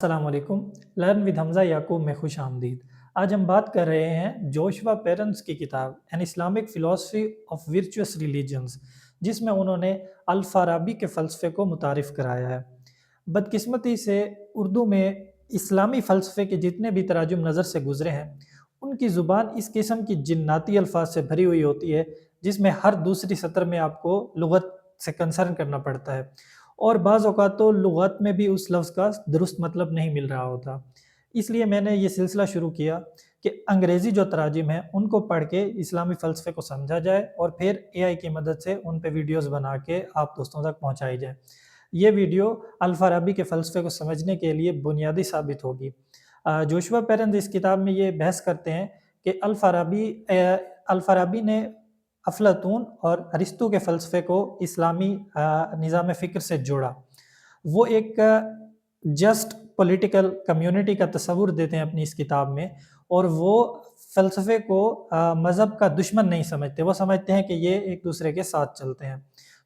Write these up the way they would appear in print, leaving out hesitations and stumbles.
السلام علیکم۔ Learn with حمزہ یعقوب میں خوش آمدید۔ آج ہم بات کر رہے ہیں جوشوا پیرنس کی کتاب an Islamic philosophy of virtuous religions, جس میں انہوں نے الفارابی کے فلسفے کو متعارف کرایا ہے۔ بدقسمتی سے اردو میں اسلامی فلسفے کے جتنے بھی تراجم نظر سے گزرے ہیں ان کی زبان اس قسم کی جناتی الفاظ سے بھری ہوئی ہوتی ہے جس میں ہر دوسری سطر میں آپ کو لغت سے کنسرن کرنا پڑتا ہے، اور بعض اوقات تو لغت میں بھی اس لفظ کا درست مطلب نہیں مل رہا ہوتا۔ اس لیے میں نے یہ سلسلہ شروع کیا کہ انگریزی جو تراجم ہیں ان کو پڑھ کے اسلامی فلسفے کو سمجھا جائے اور پھر اے آئی کی مدد سے ان پہ ویڈیوز بنا کے آپ دوستوں تک پہنچائی جائے۔ یہ ویڈیو الفارابی کے فلسفے کو سمجھنے کے لیے بنیادی ثابت ہوگی۔ جوشوا پیرنز اس کتاب میں یہ بحث کرتے ہیں کہ الفارابی نے افلاطون اور ارسطو کے فلسفے کو اسلامی نظام فکر سے جوڑا۔ وہ ایک جسٹ پولیٹیکل کمیونٹی کا تصور دیتے ہیں اپنی اس کتاب میں، اور وہ فلسفے کو مذہب کا دشمن نہیں سمجھتے، وہ سمجھتے ہیں کہ یہ ایک دوسرے کے ساتھ چلتے ہیں۔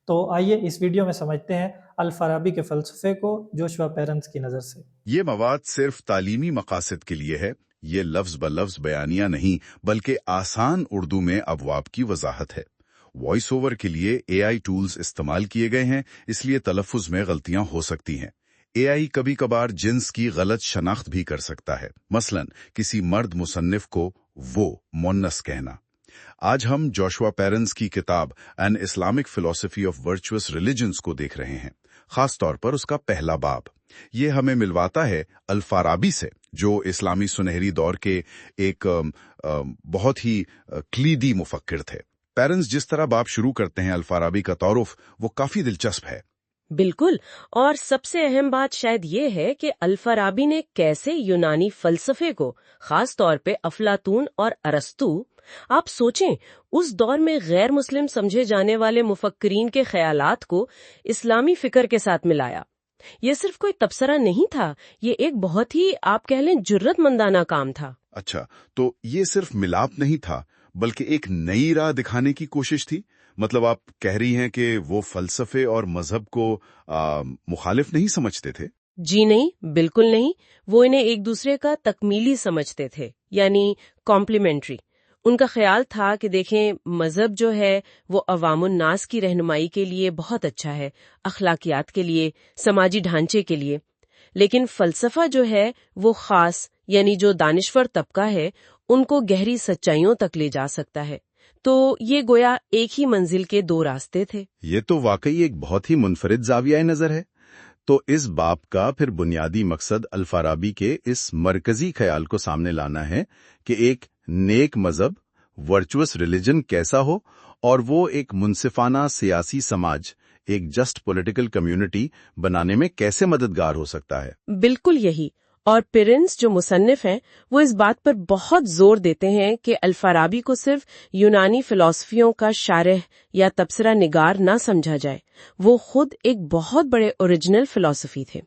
تو آئیے اس ویڈیو میں سمجھتے ہیں الفارابی کے فلسفے کو جوشوا پیرنس کی نظر سے۔ یہ مواد صرف تعلیمی مقاصد کے لیے ہے، یہ لفظ بلفظ بیانیہ نہیں بلکہ آسان اردو میں ابواب کی وضاحت ہے۔ وائس اوور کے لیے اے آئی ٹولز استعمال کیے گئے ہیں، اس لیے تلفظ میں غلطیاں ہو سکتی ہیں۔ اے آئی کبھی کبھار جنس کی غلط شناخت بھی کر سکتا ہے، مثلا کسی مرد مصنف کو وہ مونس کہنا۔ آج ہم جوشوا پیرنس کی کتاب an Islamic philosophy of virtuous religions کو دیکھ رہے ہیں، خاص طور پر اس کا پہلا باب۔ یہ ہمیں ملواتا ہے الفارابی سے، جو اسلامی سنہری دور کے ایک بہت ہی کلیدی مفکر تھے۔ پیرنس جس طرح باب شروع کرتے ہیں الفارابی کا تعارف، وہ کافی دلچسپ ہے۔ بالکل، اور سب سے اہم بات شاید یہ ہے کہ الفارابی نے کیسے یونانی فلسفے کو، خاص طور پہ افلاطون اور ارسطو، آپ سوچیں اس دور میں غیر مسلم سمجھے جانے والے مفکرین کے خیالات کو اسلامی فکر کے ساتھ ملایا۔ یہ صرف کوئی تبصرہ نہیں تھا، یہ ایک بہت ہی آپ کہہ لیں جرت مندانہ کام تھا۔ اچھا، تو یہ صرف ملاپ نہیں تھا بلکہ ایک نئی راہ دکھانے کی کوشش تھی؟ مطلب آپ کہہ رہی ہیں کہ وہ فلسفے اور مذہب کو مخالف نہیں سمجھتے تھے؟ جی نہیں، بالکل نہیں، وہ انہیں ایک دوسرے کا تکمیلی سمجھتے تھے، یعنی کمپلیمنٹری۔ ان کا خیال تھا کہ دیکھیں مذہب جو ہے وہ عوام الناس کی رہنمائی کے لیے بہت اچھا ہے، اخلاقیات کے لیے، سماجی ڈھانچے کے لیے، لیکن فلسفہ جو ہے وہ خاص، یعنی جو دانشور طبقہ ہے ان کو گہری سچائیوں تک لے جا سکتا ہے۔ تو یہ گویا ایک ہی منزل کے دو راستے تھے۔ یہ تو واقعی ایک بہت ہی منفرد زاویہ نظر ہے۔ تو اس باب کا پھر بنیادی مقصد الفارابی کے اس مرکزی خیال کو سامنے لانا ہے کہ ایک نیک مذہب، ورچوئس ریلیجن کیسا ہو، اور وہ ایک منصفانہ سیاسی سماج، ایک جسٹ پولیٹیکل کمیونٹی بنانے میں کیسے مددگار ہو سکتا ہے۔ بالکل یہی، اور پیرنس جو مصنف ہیں وہ اس بات پر بہت زور دیتے ہیں کہ الفارابی کو صرف یونانی فلسفیوں کا شارح یا تبصرہ نگار نہ سمجھا جائے، وہ خود ایک بہت بڑے اوریجنل فلسفی تھے۔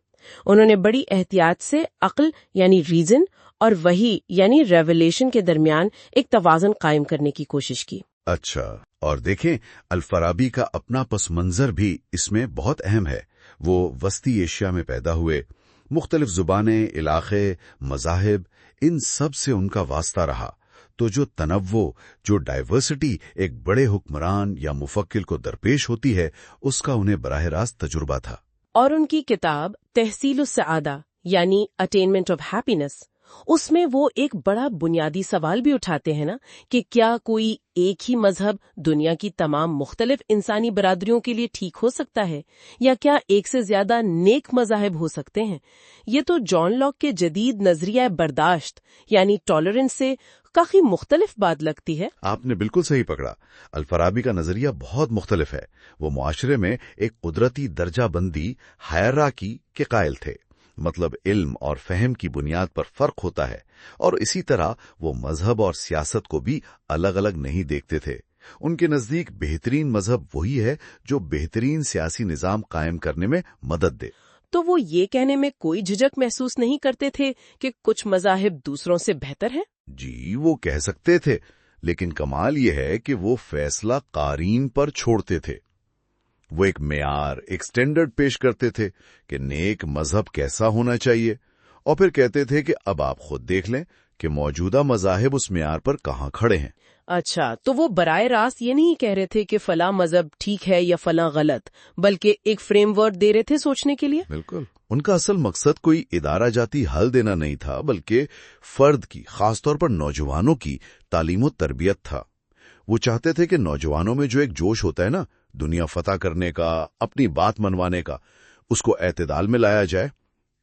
انہوں نے بڑی احتیاط سے عقل یعنی ریزن اور وحی یعنی ریویلیشن کے درمیان ایک توازن قائم کرنے کی کوشش کی۔ اچھا، اور دیکھیں الفارابی کا اپنا پس منظر بھی اس میں بہت اہم ہے۔ وہ وسطی ایشیا میں پیدا ہوئے، مختلف زبانیں، علاقے، مذاہب، ان سب سے ان کا واسطہ رہا، تو جو تنوع، جو ڈائیورسٹی ایک بڑے حکمران یا مفکر کو درپیش ہوتی ہے، اس کا انہیں براہ راست تجربہ تھا۔ اور ان کی کتاب تحصیل السعادہ یعنی اٹینمنٹ آف ہیپینس، اس میں وہ ایک بڑا بنیادی سوال بھی اٹھاتے ہیں نا کہ کیا کوئی ایک ہی مذہب دنیا کی تمام مختلف انسانی برادریوں کے لیے ٹھیک ہو سکتا ہے، یا کیا ایک سے زیادہ نیک مذاہب ہو سکتے ہیں؟ یہ تو جان لاک کے جدید نظریہ برداشت یعنی ٹالرنس سے کافی مختلف بات لگتی ہے۔ آپ نے بالکل صحیح پکڑا، الفارابی کا نظریہ بہت مختلف ہے۔ وہ معاشرے میں ایک قدرتی درجہ بندی، ہائرارکی کے قائل تھے، مطلب علم اور فہم کی بنیاد پر فرق ہوتا ہے، اور اسی طرح وہ مذہب اور سیاست کو بھی الگ الگ نہیں دیکھتے تھے۔ ان کے نزدیک بہترین مذہب وہی ہے جو بہترین سیاسی نظام قائم کرنے میں مدد دے۔ تو وہ یہ کہنے میں کوئی جھجک محسوس نہیں کرتے تھے کہ کچھ مذاہب دوسروں سے بہتر ہیں؟ جی، وہ کہہ سکتے تھے، لیکن کمال یہ ہے کہ وہ فیصلہ قارئین پر چھوڑتے تھے۔ وہ ایک معیار، ایک سٹینڈرڈ پیش کرتے تھے کہ نیک مذہب کیسا ہونا چاہیے، اور پھر کہتے تھے کہ اب آپ خود دیکھ لیں کہ موجودہ مذاہب اس معیار پر کہاں کھڑے ہیں۔ اچھا، تو وہ براہ راست یہ نہیں کہہ رہے تھے کہ فلاں مذہب ٹھیک ہے یا فلاں غلط، بلکہ ایک فریم ورک دے رہے تھے سوچنے کے لیے؟ بالکل، ان کا اصل مقصد کوئی ادارہ جاتی حل دینا نہیں تھا، بلکہ فرد کی، خاص طور پر نوجوانوں کی تعلیم و تربیت تھا۔ وہ چاہتے تھے کہ نوجوانوں میں جو ایک جوش ہوتا ہے نا، دنیا فتح کرنے کا، اپنی بات منوانے کا، اس کو اعتدال میں لایا جائے،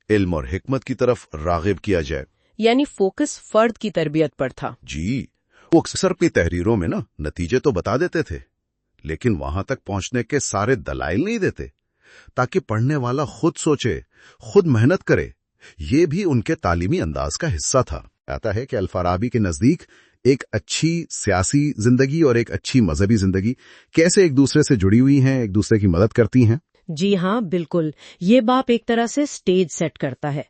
علم اور حکمت کی طرف راغب کیا جائے۔ یعنی فوکس فرد کی تربیت پر تھا۔ جی، وہ اکثر اپنی تحریروں میں نا نتیجے تو بتا دیتے تھے، لیکن وہاں تک پہنچنے کے سارے دلائل نہیں دیتے، تاکہ پڑھنے والا خود سوچے، خود محنت کرے۔ یہ بھی ان کے تعلیمی انداز کا حصہ تھا۔ آتا ہے کہ الفارابی کے نزدیک ایک اچھی سیاسی زندگی اور ایک اچھی مذہبی زندگی کیسے ایک دوسرے سے جڑی ہوئی ہیں، ایک دوسرے کی مدد کرتی ہیں۔ جی ہاں، بالکل، یہ باپ ایک طرح سے سٹیج سیٹ کرتا ہے۔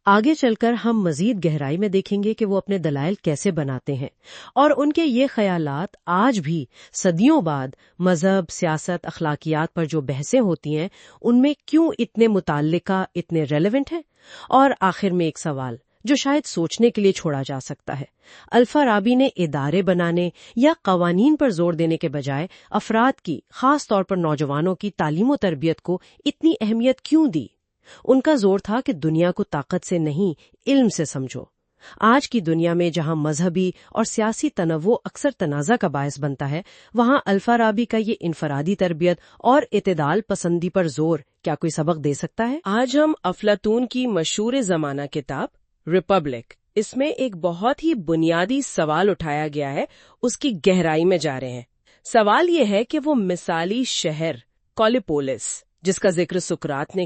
آگے چل کر ہم مزید گہرائی میں دیکھیں گے کہ وہ اپنے دلائل کیسے بناتے ہیں، اور ان کے یہ خیالات آج بھی صدیوں بعد مذہب، سیاست، اخلاقیات پر جو بحثیں ہوتی ہیں ان میں کیوں اتنے متعلقہ، اتنے ریلیونٹ ہیں۔ اور آخر میں ایک سوال جو شاید سوچنے کے لیے چھوڑا جا سکتا ہے، الفارابی نے ادارے بنانے یا قوانین پر زور دینے کے بجائے افراد کی، خاص طور پر نوجوانوں کی تعلیم و تربیت کو اتنی اہمیت کیوں دی؟ ان کا زور تھا کہ دنیا کو طاقت سے نہیں، علم سے سمجھو۔ آج کی دنیا میں جہاں مذہبی اور سیاسی تنوع اکثر تنازع کا باعث بنتا ہے، وہاں الفارابی کا یہ انفرادی تربیت اور اعتدال پسندی پر زور کیا کوئی سبق دے سکتا ہے؟ آج ہم افلاطون کی مشہور زمانہ کتاب ریپبلک، اس میں ایک بہت ہی بنیادی سوال اٹھایا گیا ہے، اس کی گہرائی میں جا رہے ہیں۔ سوال یہ ہے کہ وہ مثالی شہر کولیپولس جس کا ذکر سقراط نے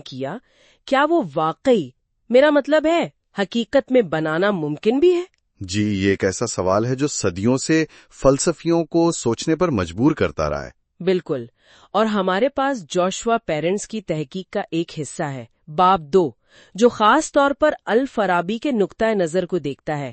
کیا وہ واقعی، میرا مطلب ہے حقیقت میں بنانا ممکن بھی ہے؟ جی، یہ ایک ایسا سوال ہے جو صدیوں سے فلسفیوں کو سوچنے پر مجبور کرتا رہا ہے۔ بالکل، اور ہمارے پاس جوشوا پیرنٹس کی تحقیق کا ایک حصہ ہے، باب 2، جو خاص طور پر الفارابی کے نقطۂ نظر کو دیکھتا ہے۔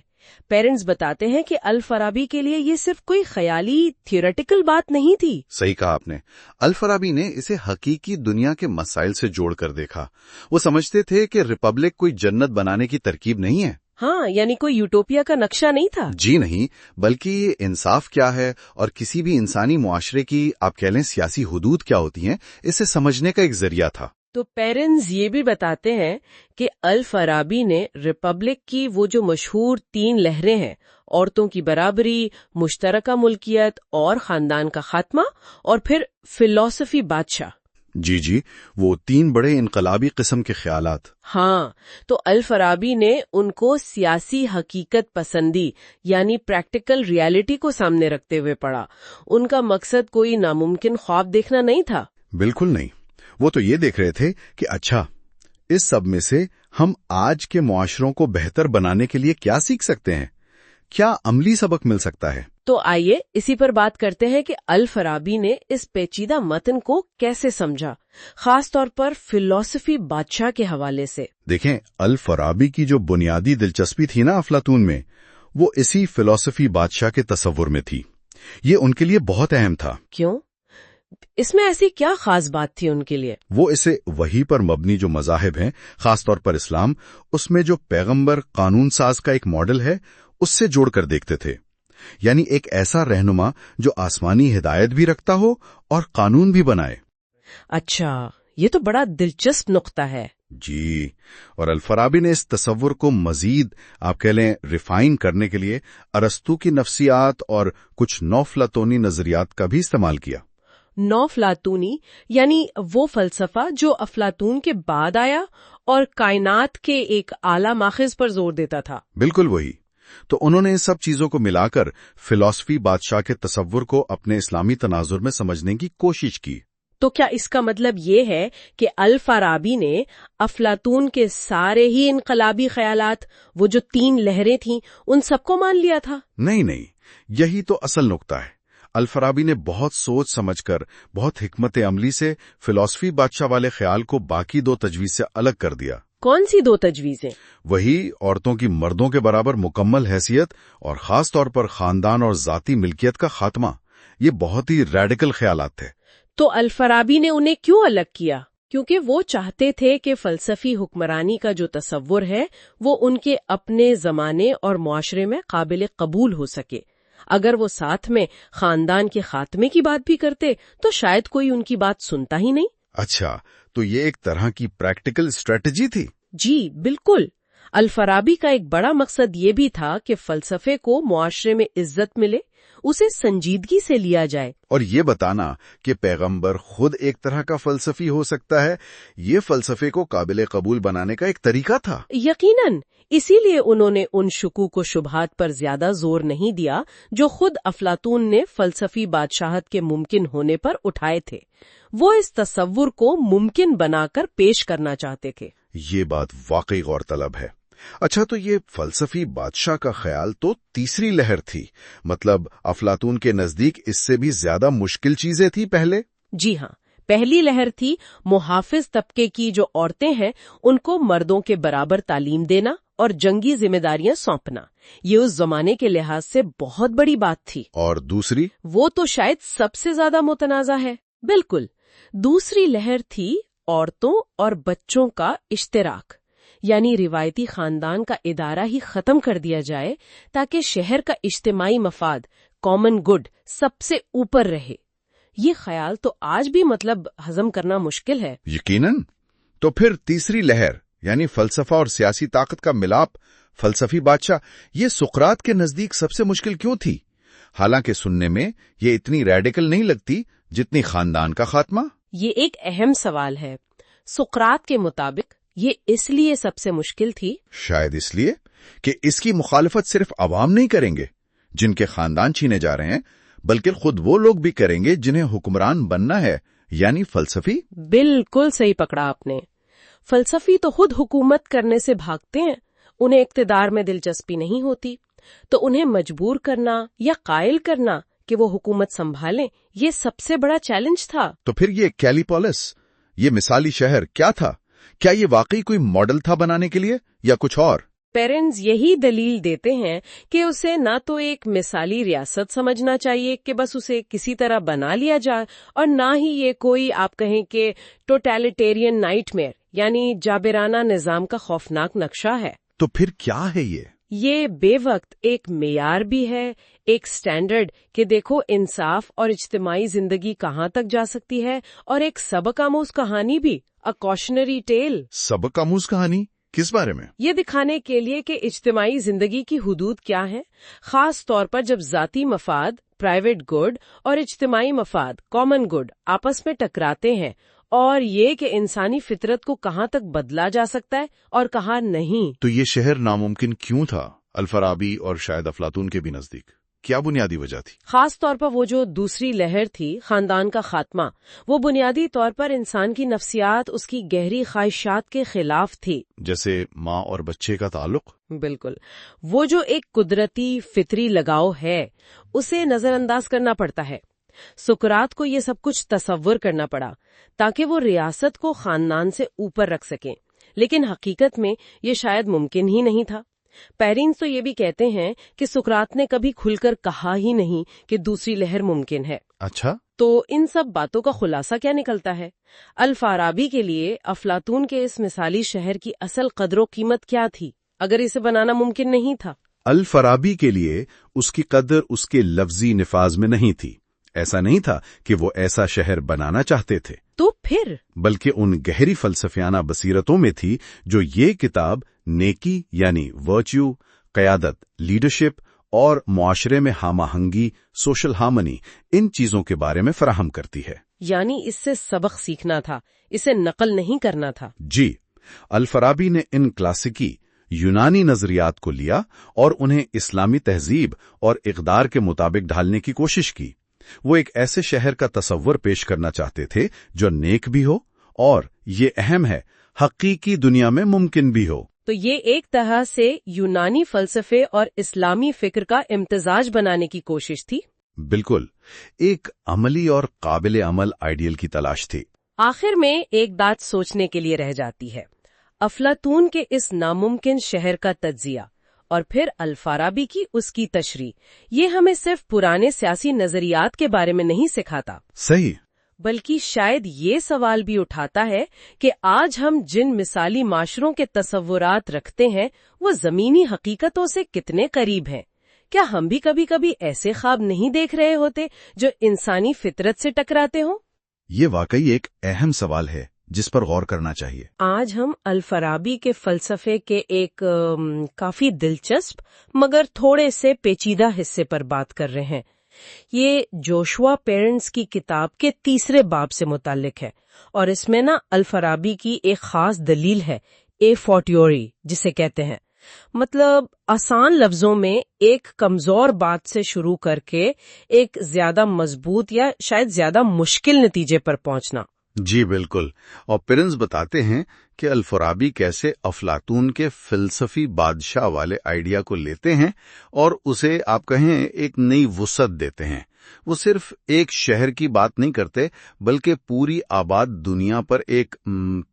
پیرنٹس بتاتے ہیں کہ الفارابی کے لیے یہ صرف کوئی خیالی تھیوریٹیکل بات نہیں تھی۔ صحیح کہا آپ نے، الفارابی نے اسے حقیقی دنیا کے مسائل سے جوڑ کر دیکھا۔ وہ سمجھتے تھے کہ ریپبلک کوئی جنت بنانے کی ترکیب نہیں ہے۔ ہاں، یعنی کوئی یوٹوپیا کا نقشہ نہیں تھا۔ جی نہیں، بلکہ یہ انصاف کیا ہے اور کسی بھی انسانی معاشرے کی، آپ کہہ لیں، سیاسی حدود کیا ہوتی ہیں، اسے سمجھنے کا ایک ذریعہ تھا۔ تو پیرنز یہ بھی بتاتے ہیں کہ الفارابی نے ریپبلک کی وہ جو مشہور 3 لہریں ہیں، عورتوں کی برابری، مشترکہ ملکیت اور خاندان کا خاتمہ، اور پھر فلسفی بادشاہ۔ جی، وہ 3 بڑے انقلابی قسم کے خیالات۔ ہاں، تو الفارابی نے ان کو سیاسی حقیقت پسندی یعنی پریکٹیکل ریالٹی کو سامنے رکھتے ہوئے پڑھا۔ ان کا مقصد کوئی ناممکن خواب دیکھنا نہیں تھا۔ بالکل نہیں، وہ تو یہ دیکھ رہے تھے کہ اچھا، اس سب میں سے ہم آج کے معاشروں کو بہتر بنانے کے لیے کیا سیکھ سکتے ہیں، کیا عملی سبق مل سکتا ہے۔ تو آئیے اسی پر بات کرتے ہیں کہ الفارابی نے اس پیچیدہ متن کو کیسے سمجھا، خاص طور پر فلسفی بادشاہ کے حوالے سے۔ دیکھیں، الفارابی کی جو بنیادی دلچسپی تھی نا افلاطون میں، وہ اسی فلسفی بادشاہ کے تصور میں تھی۔ یہ ان کے لیے بہت اہم تھا۔ کیوں؟ اس میں ایسی کیا خاص بات تھی ان کے لیے؟ وہ اسے وحی پر مبنی جو مذاہب ہیں، خاص طور پر اسلام، اس میں جو پیغمبر قانون ساز کا ایک ماڈل ہے، اس سے جوڑ کر دیکھتے تھے۔ یعنی ایک ایسا رہنما جو آسمانی ہدایت بھی رکھتا ہو اور قانون بھی بنائے۔ اچھا، یہ تو بڑا دلچسپ نقطہ ہے۔ جی، اور الفارابی نے اس تصور کو مزید، آپ کہہ لیں، ریفائن کرنے کے لیے ارسطو کی نفسیات اور کچھ نو افلاطونی نظریات کا بھی استعمال کیا۔ نو افلاطونی یعنی وہ فلسفہ جو افلاطون کے بعد آیا اور کائنات کے ایک اعلیٰ ماخذ پر زور دیتا تھا۔ بالکل وہی۔ تو انہوں نے ان سب چیزوں کو ملا کر فلسفی بادشاہ کے تصور کو اپنے اسلامی تناظر میں سمجھنے کی کوشش کی۔ تو کیا اس کا مطلب یہ ہے کہ الفارابی نے افلاطون کے سارے ہی انقلابی خیالات، وہ جو 3 لہریں تھیں، ان سب کو مان لیا تھا؟ نہیں، یہی تو اصل نقطہ ہے۔ الفارابی نے بہت سوچ سمجھ کر، بہت حکمت عملی سے فلسفی بادشاہ والے خیال کو باقی 2 تجویز سے الگ کر دیا۔ کون سی 2 تجویزیں؟ وہی عورتوں کی مردوں کے برابر مکمل حیثیت اور خاص طور پر خاندان اور ذاتی ملکیت کا خاتمہ۔ یہ بہت ہی ریڈیکل خیالات تھے۔ تو الفارابی نے انہیں کیوں الگ کیا؟ کیونکہ وہ چاہتے تھے کہ فلسفی حکمرانی کا جو تصور ہے وہ ان کے اپنے زمانے اور معاشرے میں قابل قبول ہو سکے۔ اگر وہ ساتھ میں خاندان کے خاتمے کی بات بھی کرتے تو شاید کوئی ان کی بات سنتا ہی نہیں۔ اچھا، تو یہ ایک طرح کی پریکٹیکل اسٹریٹجی تھی؟ جی بالکل۔ الفارابی کا ایک بڑا مقصد یہ بھی تھا کہ فلسفے کو معاشرے میں عزت ملے، اسے سنجیدگی سے لیا جائے۔ اور یہ بتانا کہ پیغمبر خود ایک طرح کا فلسفی ہو سکتا ہے، یہ فلسفے کو قابل قبول بنانے کا ایک طریقہ تھا۔ یقیناً، اسی لیے انہوں نے ان شکوک و شبہات پر زیادہ زور نہیں دیا جو خود افلاطون نے فلسفی بادشاہت کے ممکن ہونے پر اٹھائے تھے۔ وہ اس تصور کو ممکن بنا کر پیش کرنا چاہتے تھے۔ یہ بات واقعی غور طلب ہے۔ اچھا، تو یہ فلسفی بادشاہ کا خیال تو تیسری لہر تھی، مطلب افلاطون کے نزدیک اس سے بھی زیادہ مشکل چیزیں تھی پہلے؟ جی ہاں، پہلی لہر تھی محافظ طبقے کی جو عورتیں ہیں ان کو مردوں کے برابر تعلیم دینا اور جنگی ذمہ داریاں سونپنا۔ یہ اس زمانے کے لحاظ سے بہت بڑی بات تھی۔ اور دوسری؟ وہ تو شاید سب سے زیادہ متنازع ہے۔ بالکل، دوسری لہر تھی عورتوں اور بچوں کا اشتراک، یعنی روایتی خاندان کا ادارہ ہی ختم کر دیا جائے تاکہ شہر کا اجتماعی مفاد، کامن گڈ، سب سے اوپر رہے۔ یہ خیال تو آج بھی ہضم کرنا مشکل ہے۔ یقیناً۔ تو پھر تیسری لہر یعنی فلسفہ اور سیاسی طاقت کا ملاپ، فلسفی بادشاہ، یہ سقراط کے نزدیک سب سے مشکل کیوں تھی؟ حالانکہ سننے میں یہ اتنی ریڈیکل نہیں لگتی جتنی خاندان کا خاتمہ۔ یہ ایک اہم سوال ہے۔ سقراط کے مطابق یہ اس لیے سب سے مشکل تھی، شاید اس لیے کہ اس کی مخالفت صرف عوام نہیں کریں گے جن کے خاندان چھینے جا رہے ہیں، بلکہ خود وہ لوگ بھی کریں گے جنہیں حکمران بننا ہے، یعنی فلسفی۔ بالکل صحیح پکڑا آپ نے۔ فلسفی تو خود حکومت کرنے سے بھاگتے ہیں، انہیں اقتدار میں دلچسپی نہیں ہوتی، تو انہیں مجبور کرنا یا قائل کرنا کہ وہ حکومت سنبھالیں، یہ سب سے بڑا چیلنج تھا۔ تو پھر یہ کیلیپولس، یہ مثالی شہر کیا تھا؟ کیا یہ واقعی کوئی ماڈل تھا بنانے کے لیے یا کچھ اور؟ پیرنٹس یہی دلیل دیتے ہیں کہ اسے نہ تو ایک مثالی ریاست سمجھنا چاہیے کہ بس اسے کسی طرح بنا لیا جائے، اور نہ ہی یہ کوئی آپ کہیں کہ ٹوٹیلیٹیرین نائٹ میئر یعنی جابرانہ نظام کا خوفناک نقشہ ہے۔ تو پھر کیا ہے یہ بے وقت ایک معیار بھی ہے، ایک سٹینڈرڈ کہ دیکھو انصاف اور اجتماعی زندگی کہاں تک جا سکتی ہے، اور ایک سبق آموز کہانی بھی، اے کوشنری ٹیل۔ سبق آموز کہانی کس بارے میں؟ یہ دکھانے کے لیے کہ اجتماعی زندگی کی حدود کیا ہیں، خاص طور پر جب ذاتی مفاد، پرائیویٹ گڈ، اور اجتماعی مفاد، کامن گڈ، آپس میں ٹکراتے ہیں، اور یہ کہ انسانی فطرت کو کہاں تک بدلا جا سکتا ہے اور کہاں نہیں۔ تو یہ شہر ناممکن کیوں تھا الفارابی اور شاید افلاطون کے بھی نزدیک؟ کیا بنیادی وجہ تھی؟ خاص طور پر وہ جو دوسری لہر تھی، خاندان کا خاتمہ، وہ بنیادی طور پر انسان کی نفسیات، اس کی گہری خواہشات کے خلاف تھی۔ جیسے ماں اور بچے کا تعلق؟ بالکل، وہ جو ایک قدرتی فطری لگاؤ ہے اسے نظر انداز کرنا پڑتا ہے۔ سقراط کو یہ سب کچھ تصور کرنا پڑا تاکہ وہ ریاست کو خاندان سے اوپر رکھ سکیں، لیکن حقیقت میں یہ شاید ممکن ہی نہیں تھا۔ پیرنٹس تو یہ بھی کہتے ہیں کہ سقراط نے کبھی کھل کر کہا ہی نہیں کہ دوسری لہر ممکن ہے۔ اچھا، تو ان سب باتوں کا خلاصہ کیا نکلتا ہے؟ الفارابی کے لیے افلاطون کے اس مثالی شہر کی اصل قدر و قیمت کیا تھی اگر اسے بنانا ممکن نہیں تھا؟ الفارابی کے لیے اس کی قدر اس کے لفظی نفاذ میں نہیں تھی۔ ایسا نہیں تھا کہ وہ ایسا شہر بنانا چاہتے تھے، تو پھر بلکہ ان گہری فلسفیانہ بصیرتوں میں تھی جو یہ کتاب نیکی یعنی ورچیو، قیادت، لیڈرشپ اور معاشرے میں ہم آہنگی، سوشل ہارمنی، ان چیزوں کے بارے میں فراہم کرتی ہے۔ یعنی اس سے سبق سیکھنا تھا، اسے نقل نہیں کرنا تھا۔ جی، الفارابی نے ان کلاسیکی یونانی نظریات کو لیا اور انہیں اسلامی تہذیب اور اقدار کے مطابق ڈھالنے کی کوشش کی۔ وہ ایک ایسے شہر کا تصور پیش کرنا چاہتے تھے جو نیک بھی ہو اور یہ اہم ہے حقیقی دنیا میں ممکن بھی ہو۔ تو یہ ایک طرح سے یونانی فلسفے اور اسلامی فکر کا امتزاج بنانے کی کوشش تھی۔ بالکل، ایک عملی اور قابل عمل آئیڈیل کی تلاش تھی۔ آخر میں ایک بات سوچنے کے لیے رہ جاتی ہے، افلاطون کے اس ناممکن شہر کا تجزیہ اور پھر الفارابی کی اس کی تشریح، یہ ہمیں صرف پرانے سیاسی نظریات کے بارے میں نہیں سکھاتا، صحیح، بلکہ شاید یہ سوال بھی اٹھاتا ہے کہ آج ہم جن مثالی معاشروں کے تصورات رکھتے ہیں وہ زمینی حقیقتوں سے کتنے قریب ہیں۔ کیا ہم بھی کبھی کبھی ایسے خواب نہیں دیکھ رہے ہوتے جو انسانی فطرت سے ٹکراتے ہوں؟ یہ واقعی ایک اہم سوال ہے جس پر غور کرنا چاہیے۔ آج ہم الفارابی کے فلسفے کے ایک کافی دلچسپ مگر تھوڑے سے پیچیدہ حصے پر بات کر رہے ہیں۔ یہ جوشوا پیرنٹس کی کتاب کے تیسرے باب سے متعلق ہے، اور اس میں الفارابی کی ایک خاص دلیل ہے، اے فورٹیوری جسے کہتے ہیں۔ مطلب آسان لفظوں میں ایک کمزور بات سے شروع کر کے ایک زیادہ مضبوط یا شاید زیادہ مشکل نتیجے پر پہنچنا۔ جی بالکل، اور پیرنز بتاتے ہیں کہ الفارابی کیسے افلاطون کے فلسفی بادشاہ والے آئیڈیا کو لیتے ہیں اور اسے آپ کہیں ایک نئی وسعت دیتے ہیں۔ وہ صرف ایک شہر کی بات نہیں کرتے بلکہ پوری آباد دنیا پر ایک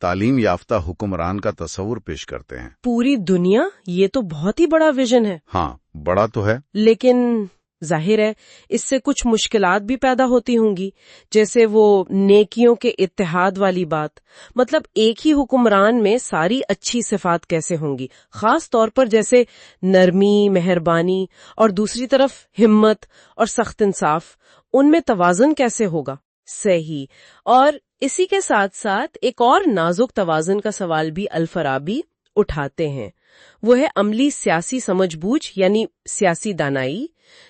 تعلیم یافتہ حکمران کا تصور پیش کرتے ہیں۔ پوری دنیا، یہ تو بہت ہی بڑا ویژن ہے۔ ہاں، بڑا تو ہے، لیکن ظاہر ہے اس سے کچھ مشکلات بھی پیدا ہوتی ہوں گی، جیسے وہ نیکیوں کے اتحاد والی بات۔ مطلب ایک ہی حکمران میں ساری اچھی صفات کیسے ہوں گی، خاص طور پر جیسے نرمی، مہربانی، اور دوسری طرف ہمت اور سخت انصاف، ان میں توازن کیسے ہوگا؟ صحیح۔ اور اسی کے ساتھ ساتھ ایک اور نازک توازن کا سوال بھی الفارابی اٹھاتے ہیں، وہ ہے عملی سیاسی سمجھ بوجھ یعنی سیاسی دانائی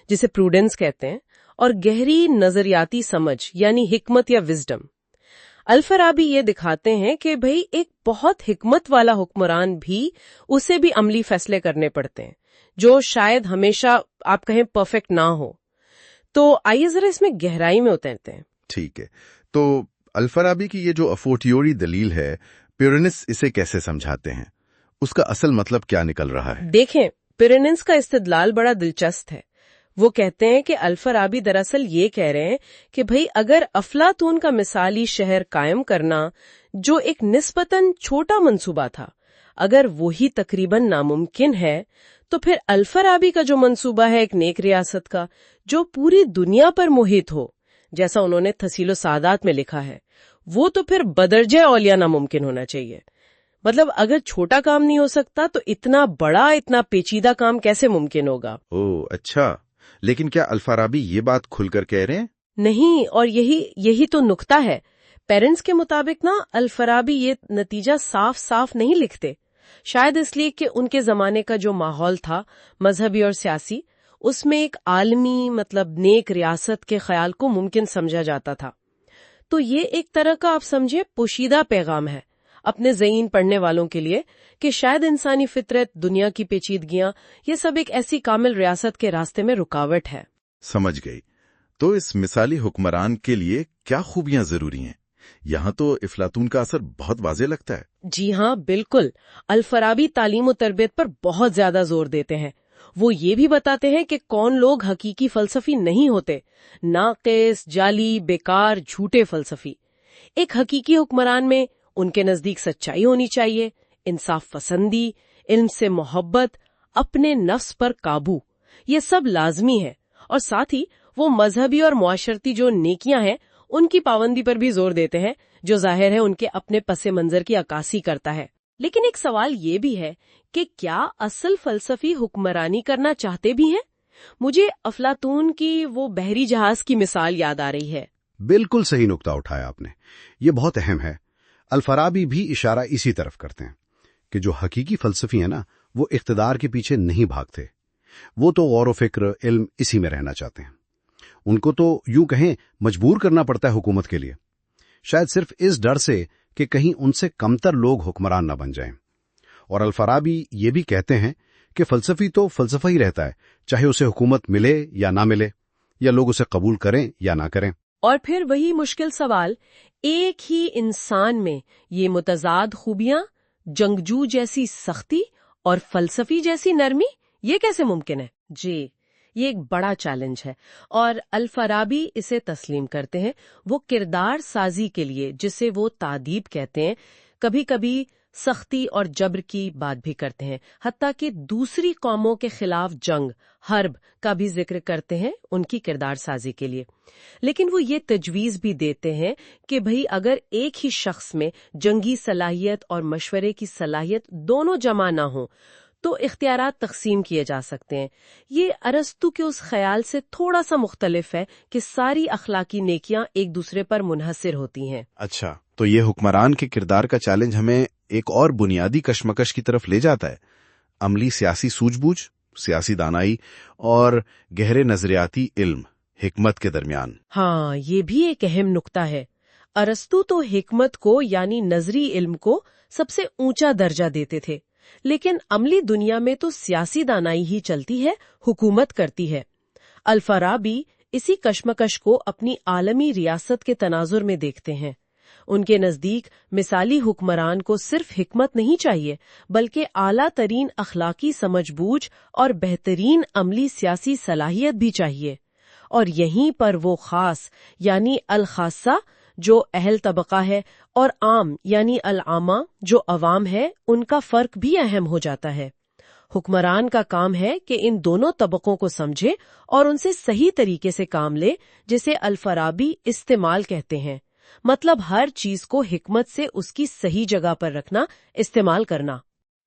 جسے پروڈنس کہتے ہیں، اور گہری نظریاتی سمجھ یعنی حکمت یا وزڈم۔ الفارابی یہ دکھاتے ہیں کہ بھئی ایک بہت حکمت والا حکمران بھی اسے بھی عملی فیصلے کرنے پڑتے ہیں جو شاید ہمیشہ آپ کہیں پرفیکٹ نہ ہو۔ تو آئیے ذرا اس میں گہرائی میں اترتے ہیں۔ ٹھیک ہے، تو الفارابی کی یہ جو افورٹیوری دلیل ہے، پیرنس اسے کیسے سمجھاتے ہیں؟ اس کا اصل مطلب کیا نکل رہا ہے؟ دیکھیں، پیرنس کا استدلال بڑا دلچسپ ہے۔ وہ کہتے ہیں کہ الفارابی دراصل یہ کہہ رہے ہیں کہ بھئی اگر افلاطون کا مثالی شہر قائم کرنا جو ایک نسبتاً چھوٹا منصوبہ تھا، اگر وہی تقریباً ناممکن ہے، تو پھر الفارابی کا جو منصوبہ ہے ایک نیک ریاست کا جو پوری دنیا پر محیط ہو، جیسا انہوں نے تحصیل و سعادات میں لکھا ہے، وہ تو پھر بدرجہ اولیاء ناممکن ہونا چاہیے۔ مطلب اگر چھوٹا کام نہیں ہو سکتا تو اتنا بڑا، اتنا پیچیدہ کام کیسے ممکن ہوگا؟ اچھا، لیکن کیا الفارابی یہ بات کھل کر کہہ رہے ہیں؟ نہیں، اور یہی تو نکتہ ہے۔ پیرنٹس کے مطابق الفارابی یہ نتیجہ صاف صاف نہیں لکھتے، شاید اس لیے کہ ان کے زمانے کا جو ماحول تھا مذہبی اور سیاسی، اس میں ایک عالمی مطلب نیک ریاست کے خیال کو ممکن سمجھا جاتا تھا۔ تو یہ ایک طرح کا آپ سمجھے پوشیدہ پیغام ہے اپنے ذہین پڑھنے والوں کے لیے کہ شاید انسانی فطرت، دنیا کی پیچیدگیاں، یہ سب ایک ایسی کامل ریاست کے راستے میں رکاوٹ ہے۔ سمجھ گئی۔ تو اس مثالی حکمران کے لیے کیا خوبیاں ضروری ہیں؟ یہاں تو افلاطون کا اثر بہت واضح لگتا ہے۔ جی ہاں، بالکل۔ الفارابی تعلیم و تربیت پر بہت زیادہ زور دیتے ہیں۔ وہ یہ بھی بتاتے ہیں کہ کون لوگ حقیقی فلسفی نہیں ہوتے، ناقص، جعلی، بیکار، جھوٹے فلسفی۔ ایک حقیقی حکمران میں ان کے نزدیک سچائی ہونی چاہیے، انصاف پسندی، علم سے محبت، اپنے نفس پر قابو، یہ سب لازمی ہے۔ اور ساتھ ہی وہ مذہبی اور معاشرتی جو نیکیاں ہیں ان کی پابندی پر بھی زور دیتے ہیں، جو ظاہر ہے ان کے اپنے پس منظر کی عکاسی کرتا ہے۔ لیکن ایک سوال یہ بھی ہے کہ کیا اصل فلسفی حکمرانی کرنا چاہتے بھی ہیں؟ مجھے افلاطون کی وہ بحری جہاز کی مثال یاد آ رہی ہے۔ بالکل صحیح نقطہ اٹھایا آپ نے، یہ بہت اہم ہے۔ الفارابی بھی اشارہ اسی طرف کرتے ہیں کہ جو حقیقی فلسفی ہیں وہ اقتدار کے پیچھے نہیں بھاگتے، وہ تو غور و فکر، علم اسی میں رہنا چاہتے ہیں۔ ان کو تو یوں کہیں مجبور کرنا پڑتا ہے حکومت کے لیے، شاید صرف اس ڈر سے کہ کہیں ان سے کمتر لوگ حکمران نہ بن جائیں۔ اور الفارابی یہ بھی کہتے ہیں کہ فلسفی تو فلسفہ ہی رہتا ہے، چاہے اسے حکومت ملے یا نہ ملے، یا لوگ اسے قبول کریں یا نہ کریں۔ اور پھر وہی مشکل سوال، ایک ہی انسان میں یہ متضاد خوبیاں، جنگجو جیسی سختی اور فلسفی جیسی نرمی، یہ کیسے ممکن ہے؟ جی، یہ ایک بڑا چیلنج ہے، اور الفارابی اسے تسلیم کرتے ہیں۔ وہ کردار سازی کے لیے، جسے وہ تادیب کہتے ہیں، کبھی کبھی سختی اور جبر کی بات بھی کرتے ہیں، حتیٰ کہ دوسری قوموں کے خلاف جنگ، حرب کا بھی ذکر کرتے ہیں ان کی کردار سازی کے لیے۔ لیکن وہ یہ تجویز بھی دیتے ہیں کہ بھئی اگر ایک ہی شخص میں جنگی صلاحیت اور مشورے کی صلاحیت دونوں جمع نہ ہوں تو اختیارات تقسیم کیے جا سکتے ہیں۔ یہ ارسطو کے اس خیال سے تھوڑا سا مختلف ہے کہ ساری اخلاقی نیکیاں ایک دوسرے پر منحصر ہوتی ہیں۔ اچھا، تو یہ حکمران کے کردار کا چیلنج ہمیں ایک اور بنیادی کشمکش کی طرف لے جاتا ہے، عملی سیاسی سوجھ بوجھ، سیاسی دانائی اور گہرے نظریاتی علم، حکمت کے درمیان۔ ہاں، یہ بھی ایک اہم نقطہ ہے۔ ارسطو تو حکمت کو یعنی نظری علم کو سب سے اونچا درجہ دیتے تھے، لیکن عملی دنیا میں تو سیاسی دانائی ہی چلتی ہے، حکومت کرتی ہے۔ الفارابی اسی کشمکش کو اپنی عالمی ریاست کے تناظر میں دیکھتے ہیں۔ ان کے نزدیک مثالی حکمران کو صرف حکمت نہیں چاہیے بلکہ اعلیٰ ترین اخلاقی سمجھ بوجھ اور بہترین عملی سیاسی صلاحیت بھی چاہیے، اور یہیں پر وہ خاص یعنی الخاصہ جو اہل طبقہ ہے اور عام یعنی العامہ جو عوام ہے، ان کا فرق بھی اہم ہو جاتا ہے۔ حکمران کا کام ہے کہ ان دونوں طبقوں کو سمجھے اور ان سے صحیح طریقے سے کام لے، جسے الفارابی استعمال کہتے ہیں، مطلب ہر چیز کو حکمت سے اس کی صحیح جگہ پر رکھنا، استعمال کرنا۔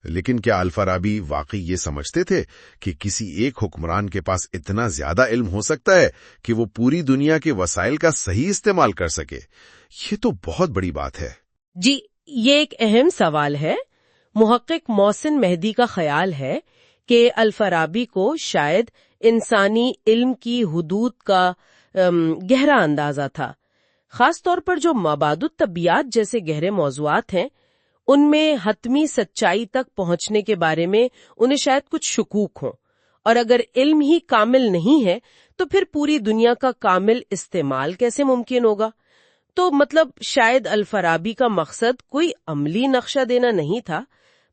لیکن کیا الفارابی واقعی یہ سمجھتے تھے کہ کسی ایک حکمران کے پاس اتنا زیادہ علم ہو سکتا ہے کہ وہ پوری دنیا کے وسائل کا صحیح استعمال کر سکے؟ یہ تو بہت بڑی بات ہے۔ جی، یہ ایک اہم سوال ہے۔ محقق محسن مہدی کا خیال ہے کہ الفارابی کو شاید انسانی علم کی حدود کا گہرا اندازہ تھا، خاص طور پر جو مبادئ الطبیعت جیسے گہرے موضوعات ہیں، ان میں حتمی سچائی تک پہنچنے کے بارے میں انہیں شاید کچھ شکوک ہوں، اور اگر علم ہی کامل نہیں ہے تو پھر پوری دنیا کا کامل استعمال کیسے ممکن ہوگا؟ تو مطلب شاید الفارابی کا مقصد کوئی عملی نقشہ دینا نہیں تھا،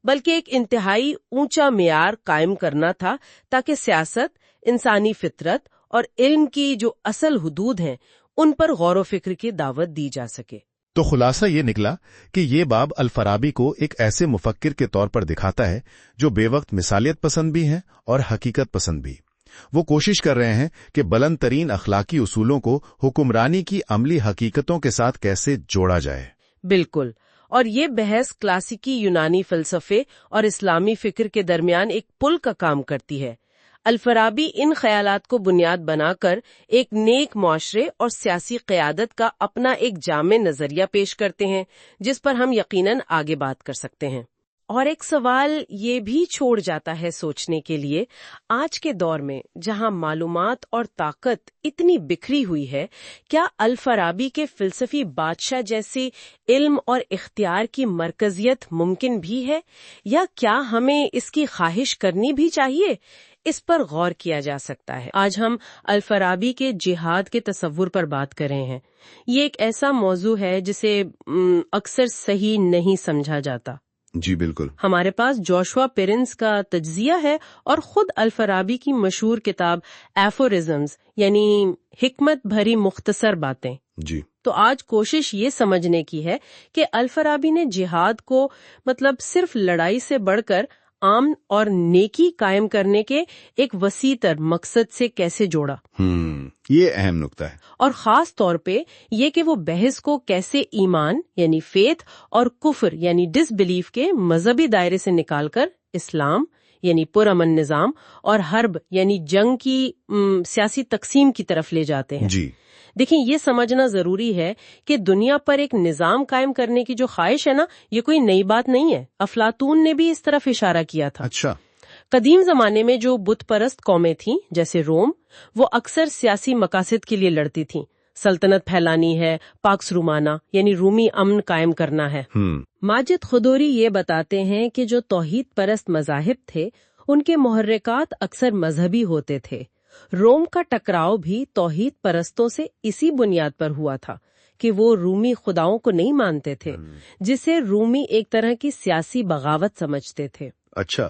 بلکہ ایک انتہائی اونچا معیار قائم کرنا تھا تاکہ سیاست، انسانی فطرت اور علم کی جو اصل حدود ہیں ان پر غور و فکر کی دعوت دی جا سکے۔ تو خلاصہ یہ نکلا کہ یہ باب الفارابی کو ایک ایسے مفکر کے طور پر دکھاتا ہے جو بے وقت مثالیت پسند بھی ہیں اور حقیقت پسند بھی۔ وہ کوشش کر رہے ہیں کہ بلند ترین اخلاقی اصولوں کو حکمرانی کی عملی حقیقتوں کے ساتھ کیسے جوڑا جائے۔ بالکل، اور یہ بحث کلاسیکی یونانی فلسفے اور اسلامی فکر کے درمیان ایک پل کا کام کرتی ہے۔ الفارابی ان خیالات کو بنیاد بنا کر ایک نیک معاشرے اور سیاسی قیادت کا اپنا ایک جامع نظریہ پیش کرتے ہیں، جس پر ہم یقیناً آگے بات کر سکتے ہیں۔ اور ایک سوال یہ بھی چھوڑ جاتا ہے سوچنے کے لیے، آج کے دور میں جہاں معلومات اور طاقت اتنی بکھری ہوئی ہے، کیا الفارابی کے فلسفی بادشاہ جیسی علم اور اختیار کی مرکزیت ممکن بھی ہے، یا کیا ہمیں اس کی خواہش کرنی بھی چاہیے؟ اس پر غور کیا جا سکتا ہے۔ آج ہم الفارابی کے جہاد کے تصور پر بات کر رہے ہیں۔ یہ ایک ایسا موضوع ہے جسے اکثر صحیح نہیں سمجھا جاتا۔ جی بالکل۔ ہمارے پاس جوشوا پیرنس کا تجزیہ ہے اور خود الفارابی کی مشہور کتاب ایفورزمز یعنی حکمت بھری مختصر باتیں۔ جی، تو آج کوشش یہ سمجھنے کی ہے کہ الفارابی نے جہاد کو مطلب صرف لڑائی سے بڑھ کر عام اور نیکی قائم کرنے کے ایک وسیع تر مقصد سے کیسے جوڑا۔ یہ اہم نکتہ ہے۔ اور خاص طور پہ یہ کہ وہ بحث کو کیسے ایمان یعنی فیتھ اور کفر یعنی ڈس بلیف کے مذہبی دائرے سے نکال کر اسلام یعنی پرامن نظام اور حرب یعنی جنگ کی سیاسی تقسیم کی طرف لے جاتے ہیں۔ جی دیکھیں، یہ سمجھنا ضروری ہے کہ دنیا پر ایک نظام قائم کرنے کی جو خواہش ہے نا، یہ کوئی نئی بات نہیں ہے۔ افلاطون نے بھی اس طرف اشارہ کیا تھا۔ اچھا، قدیم زمانے میں جو بت پرست قومیں تھیں جیسے روم، وہ اکثر سیاسی مقاصد کے لیے لڑتی تھیں۔ سلطنت پھیلانی ہے، پاکس رومانہ یعنی رومی امن قائم کرنا ہے۔ ماجد خدوری یہ بتاتے ہیں کہ جو توحید پرست مذاہب تھے ان کے محرکات اکثر مذہبی ہوتے تھے۔ روم کا ٹکراؤ بھی توحید پرستوں سے اسی بنیاد پر ہوا تھا کہ وہ رومی خداؤں کو نہیں مانتے تھے، جسے رومی ایک طرح کی سیاسی بغاوت سمجھتے تھے۔ اچھا،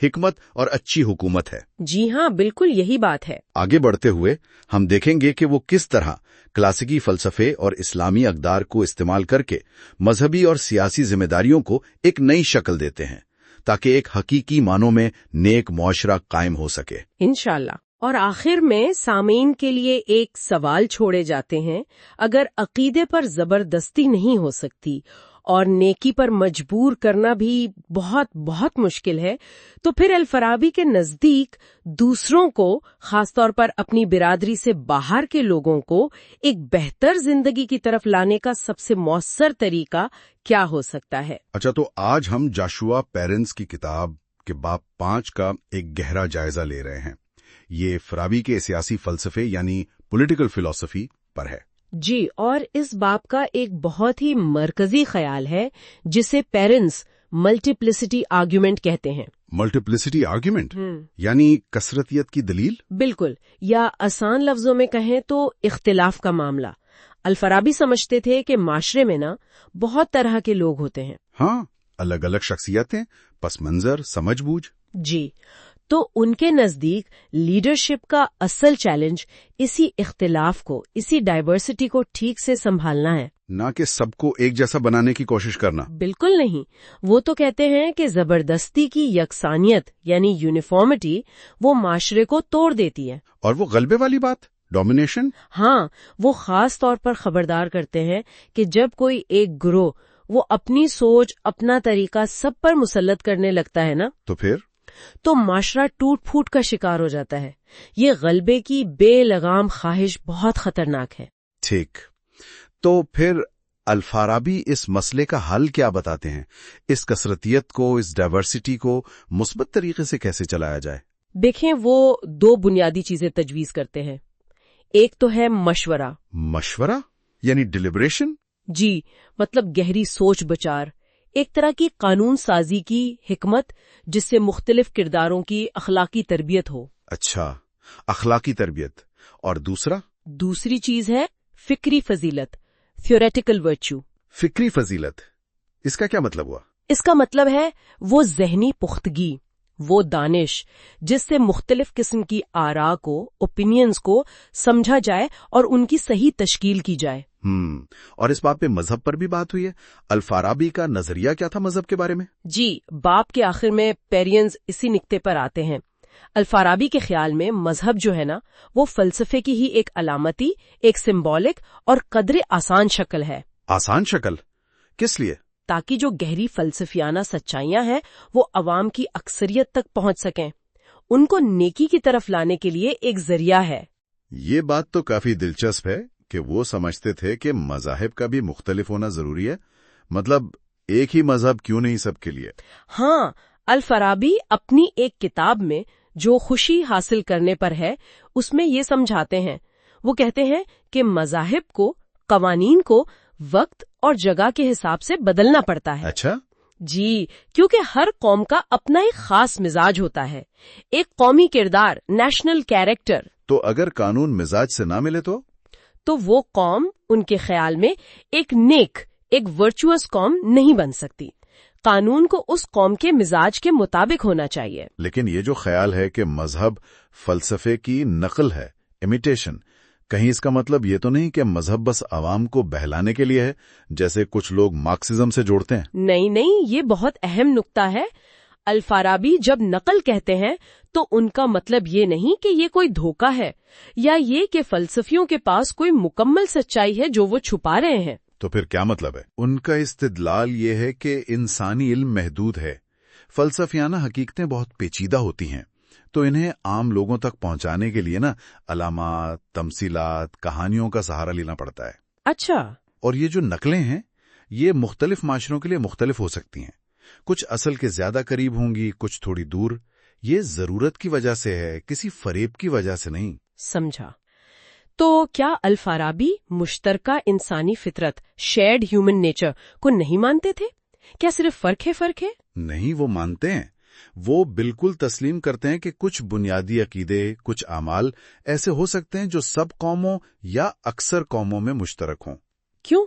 حکمت اور اچھی حکومت ہے۔ جی ہاں، بالکل یہی بات ہے۔ آگے بڑھتے ہوئے ہم دیکھیں گے کہ وہ کس طرح کلاسیکی فلسفے اور اسلامی اقدار کو استعمال کر کے مذہبی اور سیاسی ذمہ داریوں کو ایک نئی شکل دیتے ہیں تاکہ ایک حقیقی معنوں میں نیک معاشرہ قائم ہو سکے۔ انشاءاللہ۔ اور آخر میں سامعین کے لیے ایک سوال چھوڑے جاتے ہیں، اگر عقیدے پر زبردستی نہیں ہو سکتی اور نیکی پر مجبور کرنا بھی بہت بہت مشکل ہے، تو پھر الفارابی کے نزدیک دوسروں کو، خاص طور پر اپنی برادری سے باہر کے لوگوں کو، ایک بہتر زندگی کی طرف لانے کا سب سے مؤثر طریقہ کیا ہو سکتا ہے؟ اچھا، تو آج ہم جاشوا پیرنس کی کتاب کے باب 5 کا ایک گہرا جائزہ لے رہے ہیں۔ یہ فارابی کے سیاسی فلسفے یعنی پولیٹیکل فلسفی پر ہے۔ جی، اور اس باب کا ایک بہت ہی مرکزی خیال ہے جسے پیرنس ملٹیپلسٹی آرگیومنٹ کہتے ہیں۔ ملٹیپلسٹی آرگیومنٹ یعنی کثرتیت کی دلیل؟ بالکل، یا آسان لفظوں میں کہیں تو اختلاف کا معاملہ۔ الفارابی سمجھتے تھے کہ معاشرے میں بہت طرح کے لوگ ہوتے ہیں۔ ہاں، الگ الگ شخصیتیں، پس منظر، سمجھ بوجھ۔ جی، تو ان کے نزدیک لیڈرشپ کا اصل چیلنج اسی اختلاف کو، اسی ڈائیورسٹی کو ٹھیک سے سنبھالنا ہے، نہ کہ سب کو ایک جیسا بنانے کی کوشش کرنا۔ بالکل نہیں۔ وہ تو کہتے ہیں کہ زبردستی کی یکسانیت یعنی یونیفارمٹی وہ معاشرے کو توڑ دیتی ہے۔ اور وہ غلبے والی بات، ڈومینیشن؟ ہاں، وہ خاص طور پر خبردار کرتے ہیں کہ جب کوئی ایک گروہ وہ اپنی سوچ، اپنا طریقہ سب پر مسلط کرنے لگتا ہے تو معاشرہ ٹوٹ پھوٹ کا شکار ہو جاتا ہے۔ یہ غلبے کی بے لگام خواہش بہت خطرناک ہے۔ ٹھیک، تو پھر الفارابی اس مسئلے کا حل کیا بتاتے ہیں؟ اس کثرتیت کو، اس ڈائیورسٹی کو مثبت طریقے سے کیسے چلایا جائے؟ دیکھیں، وہ 2 بنیادی چیزیں تجویز کرتے ہیں۔ ایک تو ہے مشورہ۔ مشورہ یعنی ڈیلیبریشن؟ جی، مطلب گہری سوچ بچار، ایک طرح کی قانون سازی کی حکمت جس سے مختلف کرداروں کی اخلاقی تربیت ہو۔ اچھا، اخلاقی تربیت۔ اور دوسری چیز ہے فکری فضیلت، تھیوریٹیکل ورچو۔ فکری فضیلت، اس کا کیا مطلب ہوا؟ اس کا مطلب ہے وہ ذہنی پختگی، وہ دانش جس سے مختلف قسم کی آراء کو، اوپینینز کو سمجھا جائے اور ان کی صحیح تشکیل کی جائے۔ اور اس بات پہ مذہب پر بھی بات ہوئی ہے۔ الفارابی کا نظریہ کیا تھا مذہب کے بارے میں؟ جی، باب کے آخر میں پیرینز اسی نقطے پر آتے ہیں۔ الفارابی کے خیال میں مذہب جو ہے وہ فلسفے کی ہی ایک علامتی، ایک سمبولک اور قدر آسان شکل ہے۔ آسان شکل کس لیے؟ تاکہ جو گہری فلسفیانہ سچائیاں ہیں وہ عوام کی اکثریت تک پہنچ سکیں، ان کو نیکی کی طرف لانے کے لیے ایک ذریعہ ہے۔ یہ بات تو کافی دلچسپ ہے کہ وہ سمجھتے تھے کہ مذاہب کا بھی مختلف ہونا ضروری ہے، مطلب ایک ہی مذہب کیوں نہیں سب کے لیے؟ ہاں، الفارابی اپنی ایک کتاب میں جو خوشی حاصل کرنے پر ہے اس میں یہ سمجھاتے ہیں۔ وہ کہتے ہیں کہ مذاہب کو، قوانین کو وقت اور جگہ کے حساب سے بدلنا پڑتا ہے۔ اچھا؟ جی، کیونکہ ہر قوم کا اپنا ایک خاص مزاج ہوتا ہے، ایک قومی کردار، نیشنل کیریکٹر۔ تو اگر قانون مزاج سے نہ ملے تو وہ قوم ان کے خیال میں ایک نیک، ایک ورچوئس قوم نہیں بن سکتی۔ قانون کو اس قوم کے مزاج کے مطابق ہونا چاہیے۔ لیکن یہ جو خیال ہے کہ مذہب فلسفے کی نقل ہے، امیٹیشن، کہیں اس کا مطلب یہ تو نہیں کہ مذہب بس عوام کو بہلانے کے لیے ہے، جیسے کچھ لوگ مارکسزم سے جوڑتے ہیں؟ نہیں، یہ بہت اہم نقطہ ہے۔ الفارابی جب نقل کہتے ہیں تو ان کا مطلب یہ نہیں کہ یہ کوئی دھوکہ ہے یا یہ کہ فلسفیوں کے پاس کوئی مکمل سچائی ہے جو وہ چھپا رہے ہیں۔ تو پھر کیا مطلب ہے؟ ان کا استدلال یہ ہے کہ انسانی علم محدود ہے، فلسفیانہ حقیقتیں بہت پیچیدہ ہوتی ہیں، تو انہیں عام لوگوں تک پہنچانے کے لیے علامات، تمثیلات، کہانیوں کا سہارا لینا پڑتا ہے۔ اچھا۔ اور یہ جو نقلیں ہیں یہ مختلف معاشروں کے لیے مختلف ہو سکتی ہیں، کچھ اصل کے زیادہ قریب ہوں گی، کچھ تھوڑی دور۔ یہ ضرورت کی وجہ سے ہے، کسی فریب کی وجہ سے نہیں۔ سمجھا۔ تو کیا الفارابی مشترکہ انسانی فطرت، شیئرڈ ہیومن نیچر کو نہیں مانتے تھے؟ کیا صرف فرق ہے؟ نہیں، وہ مانتے ہیں۔ وہ بالکل تسلیم کرتے ہیں کہ کچھ بنیادی عقیدے، کچھ اعمال ایسے ہو سکتے ہیں جو سب قوموں یا اکثر قوموں میں مشترک ہوں۔ کیوں؟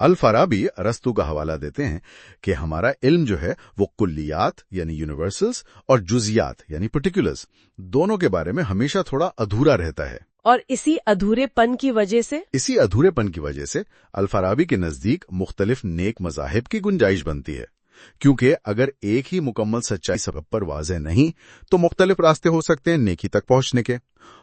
الفارابی ارسطو کا حوالہ دیتے ہیں کہ ہمارا علم جو ہے وہ کلیات یعنی یونیورسلز اور جزیات یعنی پرٹیکولرز دونوں کے بارے میں ہمیشہ تھوڑا ادھورا رہتا ہے. اور اسی ادھورے پن کی وجہ سے الفارابی کے نزدیک مختلف نیک مذاہب کی گنجائش بنتی ہے، کیونکہ اگر ایک ہی مکمل سچائی سبب پر واضح نہیں تو مختلف راستے ہو سکتے ہیں نیکی تک پہنچنے کے.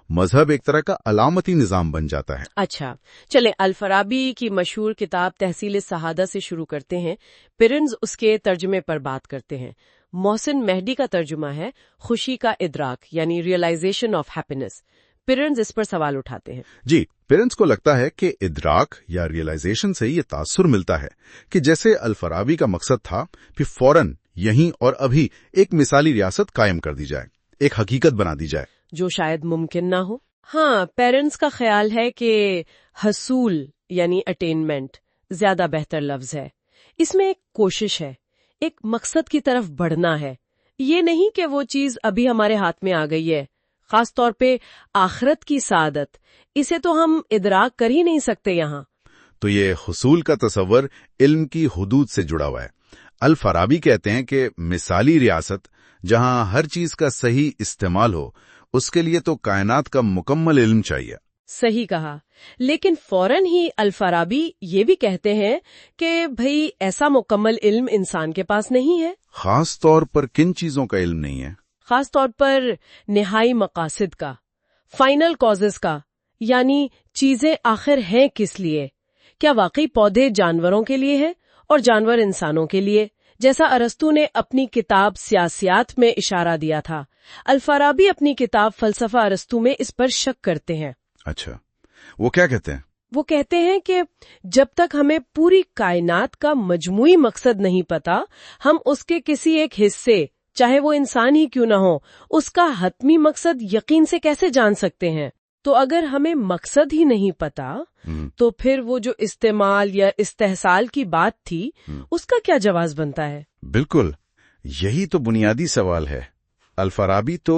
مذہب ایک طرح کا علامتی نظام بن جاتا ہے. اچھا، چلیں الفارابی کی مشہور کتاب تحصیل السعادہ سے شروع کرتے ہیں. پیرنز اس کے ترجمے پر بات کرتے ہیں. محسن مہدی کا ترجمہ ہے خوشی کا ادراک یعنی ریئلائزیشن آف ہیپینس. پیرنز اس پر سوال اٹھاتے ہیں. جی، پیرنز کو لگتا ہے کہ ادراک یا ریئلائزیشن سے یہ تاثر ملتا ہے کہ جیسے الفارابی کا مقصد تھا پھر فوراً یہیں اور ابھی ایک مثالی ریاست قائم کر دی جائے، ایک حقیقت بنا دی جائے جو شاید ممکن نہ ہو. ہاں، پیرنٹس کا خیال ہے کہ حصول یعنی اٹینمنٹ زیادہ بہتر لفظ ہے. اس میں ایک کوشش ہے، ایک مقصد کی طرف بڑھنا ہے. یہ نہیں کہ وہ چیز ابھی ہمارے ہاتھ میں آ گئی ہے. خاص طور پہ آخرت کی سعادت، اسے تو ہم ادراک کر ہی نہیں سکتے یہاں. تو یہ حصول کا تصور علم کی حدود سے جڑا ہوا ہے. الفارابی کہتے ہیں کہ مثالی ریاست جہاں ہر چیز کا صحیح استعمال ہو، اس کے لیے تو کائنات کا مکمل علم چاہیے. صحیح کہا، لیکن فوراً ہی الفارابی یہ بھی کہتے ہیں کہ بھئی ایسا مکمل علم انسان کے پاس نہیں ہے. خاص طور پر کن چیزوں کا علم نہیں ہے؟ خاص طور پر نہائی مقاصد کا، فائنل کازز کا، یعنی چیزیں آخر ہیں کس لیے. کیا واقعی پودے جانوروں کے لیے ہیں اور جانور انسانوں کے لیے، جیسا ارسطو نے اپنی کتاب سیاسیات میں اشارہ دیا تھا؟ الفارابی اپنی کتاب فلسفہ ارسطو میں اس پر شک کرتے ہیں. اچھا، وہ کیا کہتے ہیں؟ وہ کہتے ہیں کہ جب تک ہمیں پوری کائنات کا مجموعی مقصد نہیں پتا، ہم اس کے کسی ایک حصے، چاہے وہ انسان ہی کیوں نہ ہو، اس کا حتمی مقصد یقین سے کیسے جان سکتے ہیں؟ تو اگر ہمیں مقصد ہی نہیں پتا تو پھر وہ جو استعمال یا استحصال کی بات تھی اس کا کیا جواز بنتا ہے؟ بالکل، یہی تو بنیادی سوال ہے. الفارابی تو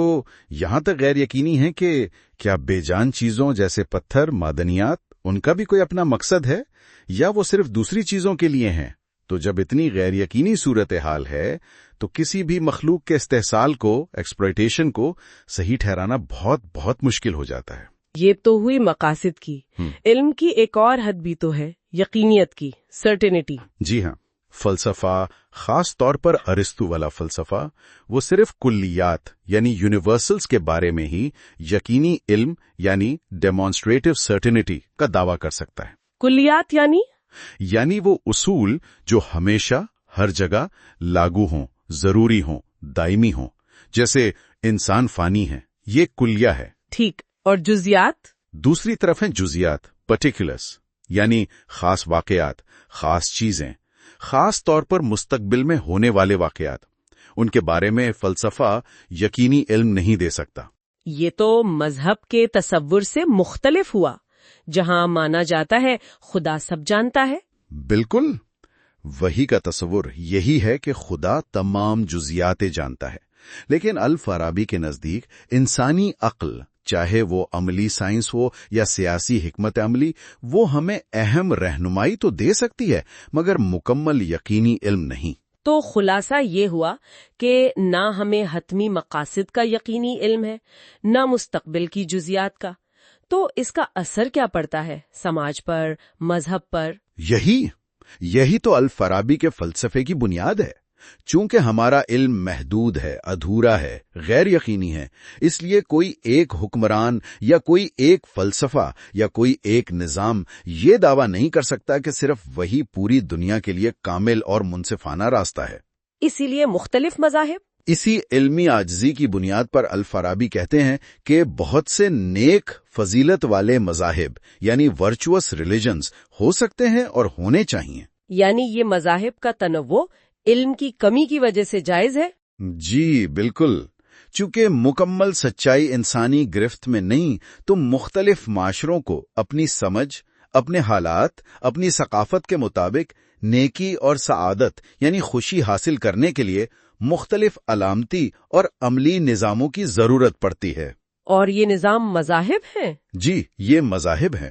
یہاں تک غیر یقینی ہے کہ کیا بے جان چیزوں جیسے پتھر، معدنیات، ان کا بھی کوئی اپنا مقصد ہے یا وہ صرف دوسری چیزوں کے لیے ہیں؟ تو جب اتنی غیر یقینی صورتحال ہے تو کسی بھی مخلوق کے استحصال کو، ایکسپلائٹیشن کو صحیح ٹھہرانا بہت بہت مشکل ہو جاتا ہے. یہ تو ہوئی مقاصد کی. علم کی ایک اور حد بھی تو ہے، یقینیت کی، سرٹینٹی. جی ہاں، فلسفہ، خاص طور پر ارسطو والا فلسفہ، وہ صرف کلیات یعنی یونیورسلز کے بارے میں ہی یقینی علم یعنی ڈیمانسٹریٹو سرٹینٹی کا دعویٰ کر سکتا ہے. کلیات یعنی وہ اصول جو ہمیشہ ہر جگہ لاگو ہوں، ضروری ہوں، دائمی ہوں. جیسے انسان فانی ہے، یہ کلیہ ہے. ٹھیک. اور جزیات؟ دوسری طرف ہیں جزیات، پرٹیکولرز، یعنی خاص واقعات، خاص چیزیں، خاص طور پر مستقبل میں ہونے والے واقعات. ان کے بارے میں فلسفہ یقینی علم نہیں دے سکتا. یہ تو مذہب کے تصور سے مختلف ہوا، جہاں مانا جاتا ہے خدا سب جانتا ہے. بالکل، وہی کا تصور یہی ہے کہ خدا تمام جزیات جانتا ہے. لیکن الفارابی کے نزدیک انسانی عقل، چاہے وہ عملی سائنس ہو یا سیاسی حکمت عملی، وہ ہمیں اہم رہنمائی تو دے سکتی ہے مگر مکمل یقینی علم نہیں. تو خلاصہ یہ ہوا کہ نہ ہمیں حتمی مقاصد کا یقینی علم ہے، نہ مستقبل کی جزیات کا. تو اس کا اثر کیا پڑتا ہے سماج پر، مذہب پر؟ یہی تو الفارابی کے فلسفے کی بنیاد ہے. چونکہ ہمارا علم محدود ہے، ادھورا ہے، غیر یقینی ہے، اس لیے کوئی ایک حکمران یا کوئی ایک فلسفہ یا کوئی ایک نظام یہ دعویٰ نہیں کر سکتا کہ صرف وہی پوری دنیا کے لیے کامل اور منصفانہ راستہ ہے. اسی لیے مختلف مذاہب. اسی علمی عاجزی کی بنیاد پر الفارابی کہتے ہیں کہ بہت سے نیک فضیلت والے مذاہب یعنی ورچوس ریلیجنز ہو سکتے ہیں اور ہونے چاہیے. یعنی یہ مذاہب کا تنوع علم کی کمی کی وجہ سے جائز ہے؟ جی بالکل. چونکہ مکمل سچائی انسانی گرفت میں نہیں تو مختلف معاشروں کو اپنی سمجھ، اپنے حالات، اپنی ثقافت کے مطابق نیکی اور سعادت یعنی خوشی حاصل کرنے کے لیے مختلف علامتی اور عملی نظاموں کی ضرورت پڑتی ہے. اور یہ نظام مذاہب ہیں؟ جی، یہ مذاہب ہیں.